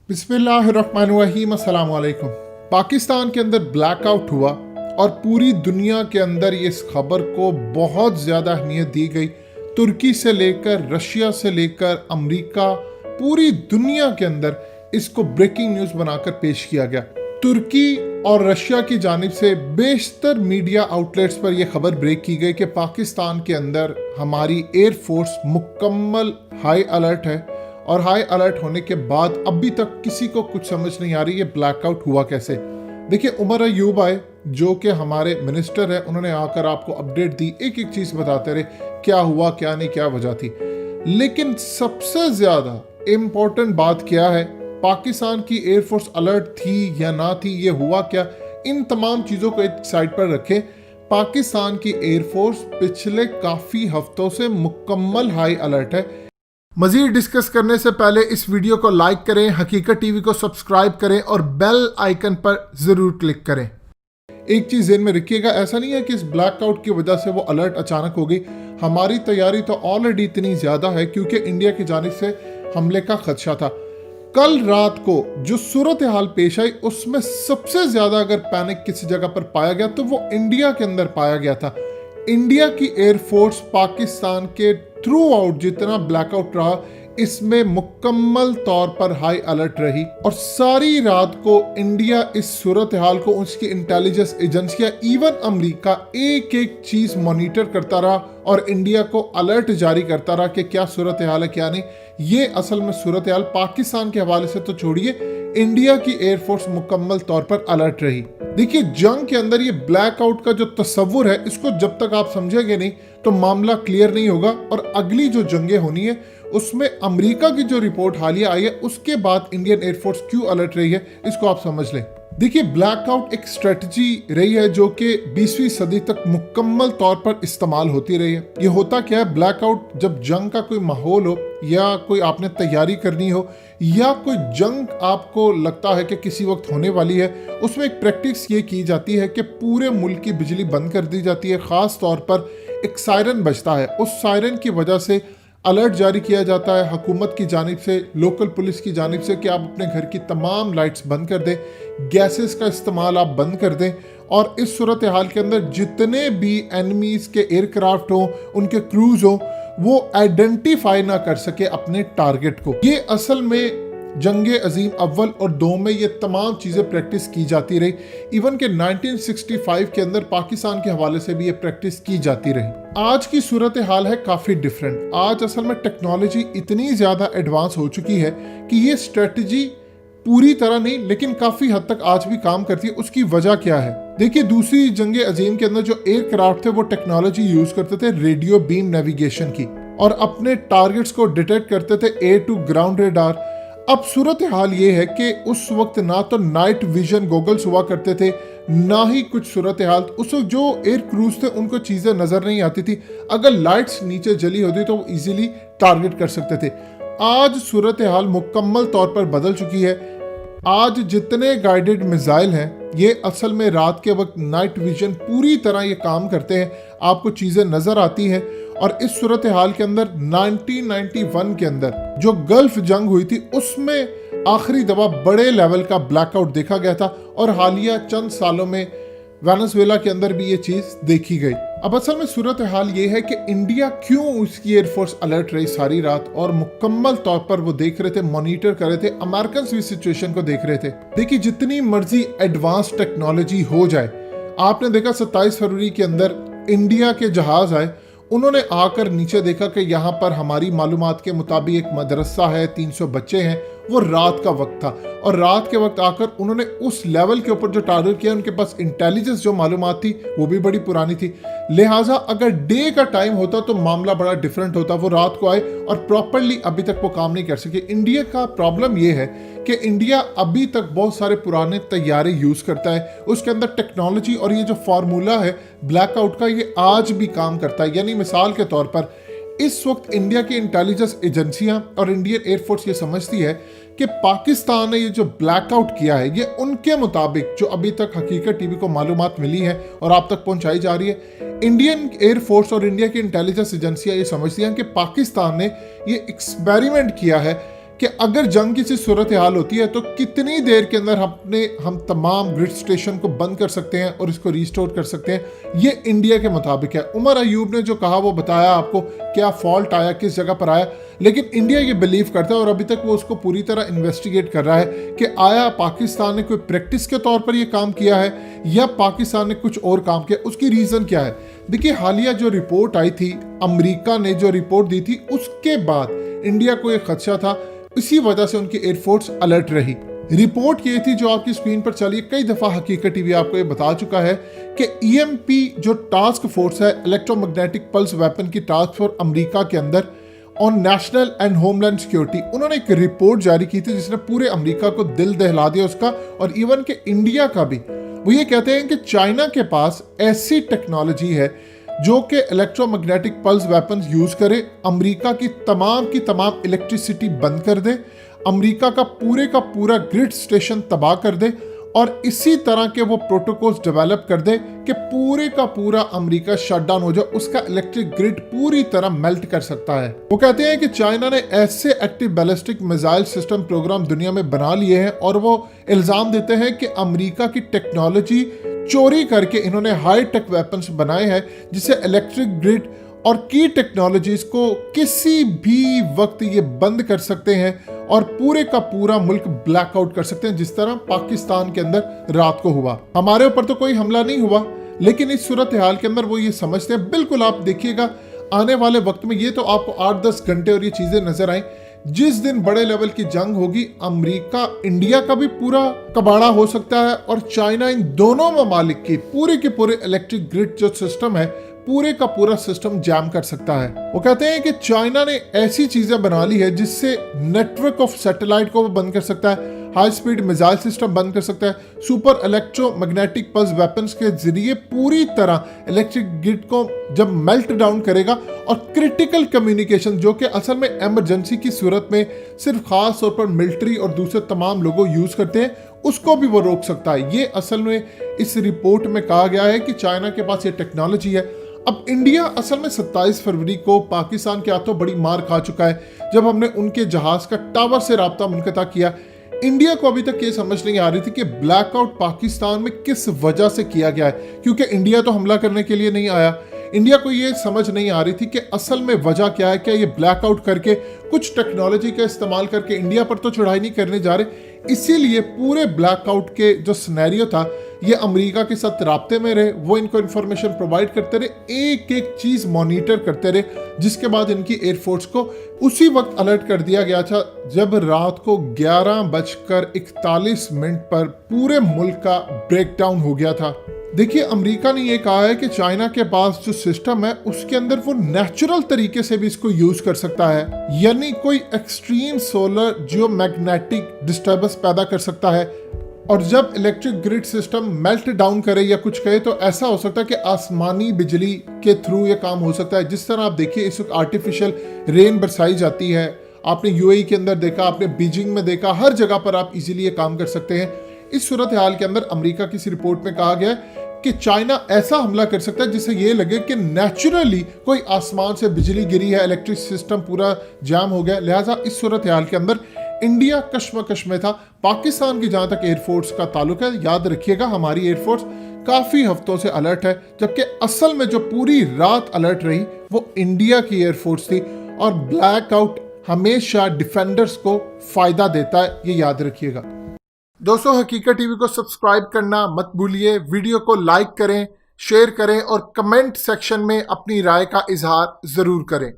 बिस्मिल्लाहिर्रहमानिर्रहीम, अस्सलाम वालेकुम। पाकिस्तान के अंदर ब्लैकआउट हुआ और पूरी दुनिया के अंदर इस खबर को बहुत ज़्यादा अहमियत दी गई। तुर्की से लेकर रशिया से लेकर अमेरिका, पूरी दुनिया के अंदर इसको ब्रेकिंग न्यूज़ बनाकर पेश किया गया। तुर्की और रशिया की जानिब से बेशतर मीडिया आउटलेट्स पर यह खबर ब्रेक की गई कि पाकिस्तान के अंदर हमारी एयरफोर्स मुकम्मल हाई अलर्ट है और हाई अलर्ट होने के बाद अभी तक किसी को कुछ समझ नहीं आ रही ये ब्लैकआउट हुआ कैसे। देखिए, उमर अयूब आए जो कि हमारे मिनिस्टर है, उन्होंने आकर आपको अपडेट दी, एक एक चीज़ बताते रहे क्या हुआ क्या नहीं, क्या वजह थी। लेकिन सबसे ज़्यादा इम्पोर्टेंट बात क्या है, पाकिस्तान की एयरफोर्स अलर्ट थी या ना थी, ये हुआ क्या, इन तमाम चीज़ों को एक साइड पर रखें। पाकिस्तान की एयरफोर्स पिछले काफ़ी हफ्तों से मुकम्मल हाई अलर्ट है। मजीद डिस्कस करने से पहले इस वीडियो को लाइक करें, हकीकत टीवी को सब्सक्राइब करें और बेल आइकन पर ज़रूर क्लिक करें। एक चीज़ ज़हन में रखिएगा, ऐसा नहीं है कि इस ब्लैकआउट की वजह से वो अलर्ट अचानक हो गई। हमारी तैयारी तो ऑलरेडी इतनी ज़्यादा है क्योंकि इंडिया की जानिब से हमले का खदशा था। कल रात को जो सूरत हाल पेश आई उसमें सबसे ज़्यादा अगर पैनिक किसी जगह पर पाया गया तो वो इंडिया के अंदर पाया गया था। इंडिया की एयरफोर्स पाकिस्तान के थ्रू आउट जितना ब्लैकआउट रहा, इसमें मुकम्मल तौर पर हाई अलर्ट रही और सारी रात को इंडिया इस सूरत हाल को उसकी इंटेलिजेंस एजेंसियां, इवन अमेरिका, एक एक चीज मॉनिटर करता रहा और इंडिया को अलर्ट जारी करता रहा कि क्या सूरत हाल है क्या नहीं। ये असल में सूरत हाल पाकिस्तान के हवाले से तो छोड़िए, इंडिया की एयरफोर्स मुकम्मल तौर पर अलर्ट रही। देखिए, जंग के अंदर ये ब्लैकआउट का जो तस्वुर है, इसको जब तक आप समझेंगे नहीं तो मामला क्लियर नहीं होगा और अगली जो जंगें होनी है उसमें अमेरिका की जो रिपोर्ट हालिया आई है उसके बाद इंडियन एयरफोर्स क्यों अलर्ट रही है, इसको आप समझ लें। देखिए, ब्लैकआउट एक स्ट्रेटजी रही है जो कि 20वीं सदी तक मुकम्मल तौर पर इस्तेमाल होती रही है। ये होता क्या है, ब्लैकआउट जब जंग का कोई माहौल हो या कोई आपने तैयारी करनी हो या कोई जंग आपको लगता है कि किसी वक्त होने वाली है, उसमें एक प्रैक्टिस ये की जाती है कि पूरे मुल्क की बिजली बंद कर दी जाती है। ख़ास तौर पर एक सायरन बजता है, उस सायरन की वजह से अलर्ट जारी किया जाता है हुकूमत की जानिब से, लोकल पुलिस की जानिब से कि आप अपने घर की तमाम लाइट्स बंद कर दें, गैसेस का इस्तेमाल आप बंद कर दें और इस सूरत हाल के अंदर जितने भी एनिमीज़ के एयरक्राफ्ट हों, उनके क्रूज हों, वो आइडेंटिफाई ना कर सके अपने टारगेट को। ये असल में जंगे अजीम अव्वल और दो में ये तमाम चीज़ें प्रैक्टिस की जाती रही। इवन के 1965 के अंदर पाकिस्तान के हवाले से भी ये प्रैक्टिस की जाती रही। आज की सूरत हाल है काफ़ी डिफरेंट। आज असल में टेक्नोलॉजी इतनी ज़्यादा एडवांस हो चुकी है कि ये स्ट्रेटजी पूरी तरह नहीं लेकिन काफ़ी हद तक आज भी काम करती है। उसकी वजह क्या है? देखिए, दूसरी जंगे अजीम के अंदर जो एयरक्राफ्ट थे वो टेक्नोलॉजी यूज़ करते थे रेडियो बीम नेविगेशन की और अपने टारगेट्स को डिटेक्ट करते थे एयर टू ग्राउंड रेडार। अब सूरत हाल ये है कि उस वक्त ना तो नाइट विजन गॉगल्स हुआ करते थे, ना ही कुछ सूरत हाल, उस वक्त जो एयर क्रूज थे उनको चीज़ें नज़र नहीं आती थी। अगर लाइट्स नीचे जली होती तो वो इजीली टारगेट कर सकते थे। आज सूरत हाल मुकम्मल तौर पर बदल चुकी है। आज जितने गाइडेड मिसाइल हैं ये असल में रात के वक्त नाइट विजन पूरी तरह ये काम करते हैं, आपको चीज़ें नज़र आती हैं। और इस सूरत हाल के अंदर 1991 के अंदर जो गल्फ जंग हुई थी उसमें आखिरी दफा बड़े लेवल का ब्लैकआउट देखा गया था और हालिया चंद सालों में वेनेजुएला के अंदर भी ये चीज़ देखी गई। अब असल में सूरत हाल ये है कि इंडिया क्यों उसकी एयरफोर्स अलर्ट रही सारी रात और मुकम्मल तौर पर वो देख रहे थे, मॉनिटर कर रहे थे, अमेरिकन भी सिचुएशन को देख रहे थे। देखिए, जितनी मर्जी एडवांस टेक्नोलॉजी हो जाए, आपने देखा 27 फरवरी के अंदर इंडिया के जहाज आए, उन्होंने आकर नीचे देखा कि यहाँ पर हमारी मालूमात के मुताबिक एक मदरसा है, 300 बच्चे हैं। वो रात का वक्त था और रात के वक्त आकर उन्होंने उस लेवल के ऊपर जो टारगेट किया, उनके पास इंटेलिजेंस जो मालूमात थी वो भी बड़ी पुरानी थी। लिहाजा अगर डे का टाइम होता तो मामला बड़ा डिफरेंट होता। वो रात को आए और प्रॉपरली अभी तक वो काम नहीं कर सके। इंडिया का प्रॉब्लम ये है कि इंडिया अभी तक बहुत सारे पुराने तैयारे यूज़ करता है, उसके अंदर टेक्नोलॉजी और ये जो फार्मूला है ब्लैकआउट का ये आज भी काम करता है। यानी मिसाल के तौर पर इस वक्त इंडिया की इंटेलिजेंस एजेंसियां और इंडियन एयरफोर्स ये समझती है कि पाकिस्तान ने ये जो ब्लैकआउट किया है ये उनके मुताबिक जो अभी तक हकीकत टीवी को मालूमात मिली है और आप तक पहुंचाई जा रही है, इंडियन एयरफोर्स और इंडिया की इंटेलिजेंस एजेंसियां ये समझती हैं कि पाकिस्तान ने ये एक्सपेरिमेंट किया है कि अगर जंग की सी सूरत हाल होती है तो कितनी देर के अंदर हम तमाम ग्रिड स्टेशन को बंद कर सकते हैं और इसको रिस्टोर कर सकते हैं। ये इंडिया के मुताबिक है। उमर अयूब ने जो कहा वो बताया आपको, क्या फॉल्ट आया, किस जगह पर आया, लेकिन इंडिया ये बिलीव करता है और अभी तक वो उसको पूरी तरह इन्वेस्टिगेट कर रहा है कि आया पाकिस्तान ने कोई प्रैक्टिस के तौर पर ये काम किया है या पाकिस्तान ने कुछ और काम किया, उसकी रीज़न क्या है। देखिए, हालिया जो रिपोर्ट आई थी, अमेरिका ने जो रिपोर्ट दी थी, उसके बाद इंडिया को एक खदशा था, इसी वजह से उनकी एयरफोर्स अलर्ट रही। रिपोर्ट ये थी जो आपकी स्क्रीन पर चली, कई दफा हकीकत टीवी आपको ये बता चुका है कि ईएमपी जो टास्क फोर्स है, इलेक्ट्रोमैग्नेटिक पल्स वेपन की टास्क फोर्स अमेरिका के अंदर on national and homeland security, उन्होंने एक रिपोर्ट जारी की थी जिसने पूरे अमेरिका को दिल दहला दिया उसका, और इवन के इंडिया का भी। वो ये कहते हैं कि चाइना के पास ऐसी टेक्नोलॉजी है जो कि इलेक्ट्रोमैग्नेटिक पल्स वेपन्स यूज करे, अमेरिका की तमाम इलेक्ट्रिसिटी बंद कर दे, अमेरिका का पूरा ग्रिड स्टेशन तबाह कर दे, और इसी तरह के वो प्रोटोकॉल्स डेवलप कर दे कि पूरे का पूरा अमेरिका शटडाउन हो जाए, उसका इलेक्ट्रिक ग्रिड पूरी तरह मेल्ट कर सकता है। वो कहते हैं कि चाइना ने ऐसे active ballistic missile system program दुनिया में बना लिए हैं और वो इल्जाम देते हैं कि अमेरिका की टेक्नोलॉजी चोरी करके इन्होंने हाई टेक वेपन्स बनाए हैं जिससे इलेक्ट्रिक ग्रिड और की टेक्नोलॉजीज को किसी भी वक्त ये बंद कर सकते हैं और पूरे का पूरा मुल्क ब्लैकआउट कर सकते हैं, जिस तरह पाकिस्तान के अंदर रात को हुआ। हमारे ऊपर तो कोई हमला नहीं हुआ, लेकिन इस सूरत हाल के अंदर वो ये समझते हैं। बिल्कुल आप देखिएगा आने वाले वक्त में ये तो आपको 8-10 घंटे और ये चीजें नजर आए। जिस दिन बड़े लेवल की जंग होगी, अमेरिका इंडिया का भी पूरा कबाड़ा हो सकता है और चाइना, इन दोनों ममालिक की पूरे इलेक्ट्रिक ग्रिड जो सिस्टम है, पूरे का पूरा सिस्टम जैम कर सकता है। वो कहते हैं कि चाइना ने ऐसी चीजें बना ली है जिससे नेटवर्क ऑफ सैटेलाइट को वो बंद कर सकता है, हाई स्पीड मिसाइल सिस्टम बंद कर सकता है, सुपर इलेक्ट्रोमैग्नेटिक पल्स वेपन्स के जरिए पूरी तरह इलेक्ट्रिक ग्रिड को जब मेल्ट डाउन करेगा, और क्रिटिकल कम्युनिकेशन जो कि असल में इमरजेंसी की सूरत में सिर्फ खास तौर पर मिलिट्री और दूसरे तमाम लोगों यूज करते हैं, उसको भी वो रोक सकता है। ये असल में इस रिपोर्ट में कहा गया है कि चाइना के पास ये टेक्नोलॉजी है। अब इंडिया असल में 27 फरवरी को पाकिस्तान के हाथों बड़ी मार खा चुका है जब हमने उनके जहाज का टावर से राब्ता मुनक़ता किया। इंडिया को अभी तक ये समझ नहीं आ रही थी कि ब्लैकआउट पाकिस्तान में किस वजह से किया गया है, क्योंकि इंडिया तो हमला करने के लिए नहीं आया। इंडिया को ये समझ नहीं आ रही थी कि असल में वजह क्या है, क्या ये ब्लैकआउट करके कुछ टेक्नोलॉजी का इस्तेमाल करके इंडिया पर तो चढ़ाई नहीं करने जा रहे। इसीलिए पूरे ब्लैकआउट के जो सिनेरियो था, ये अमेरिका के साथ राब्ते में रहे, वो इनको इन्फॉर्मेशन प्रोवाइड करते रहे, एक एक चीज मॉनिटर करते रहे, जिसके बाद इनकी एयरफोर्स को उसी वक्त अलर्ट कर दिया गया था जब रात को 11:41 पर पूरे मुल्क का ब्रेकडाउन हो गया था। देखिए, अमेरिका ने यह कहा है कि चाइना के पास जो सिस्टम है उसके अंदर वो नेचुरल तरीके से भी इसको यूज कर सकता है, यानी कोई एक्सट्रीम सोलर जियोमैग्नेटिक डिस्टर्बेंस पैदा कर सकता है, और जब electric grid system melt down करे या कुछ कहे तो ऐसा हो सकता है कि आसमानी बिजली के थ्रू ये काम हो सकता है। जिस तरह आप देखिए इस वक्त आर्टिफिशियल रेन बरसाई जाती है, आपने यूएई के अंदर देखा, आपने बीजिंग में देखा, हर जगह पर आप इजीली ये काम कर सकते हैं। इस सूरत हाल के अंदर अमेरिका की इस रिपोर्ट में कहा गया है कि चाइना ऐसा हमला कर सकता है जिससे ये लगे कि नेचुरली कोई आसमान से बिजली गिरी है, इलेक्ट्रिक सिस्टम पूरा जाम हो गया। लिहाजा इस सूरत हाल के अंदर इंडिया कश्मकश में था। पाकिस्तान की जहां तक एयरफोर्स का ताल्लुक है, याद रखिएगा हमारी एयरफोर्स काफी हफ्तों से अलर्ट है, जबकि असल में जो पूरी रात अलर्ट रही वो इंडिया की एयरफोर्स थी। और ब्लैकआउट हमेशा डिफेंडर्स को फायदा देता है, ये याद रखिएगा। दोस्तों, हकीकत टीवी को सब्सक्राइब करना मत भूलिए, वीडियो को लाइक करें, शेयर करें और कमेंट सेक्शन में अपनी राय का इजहार जरूर करें।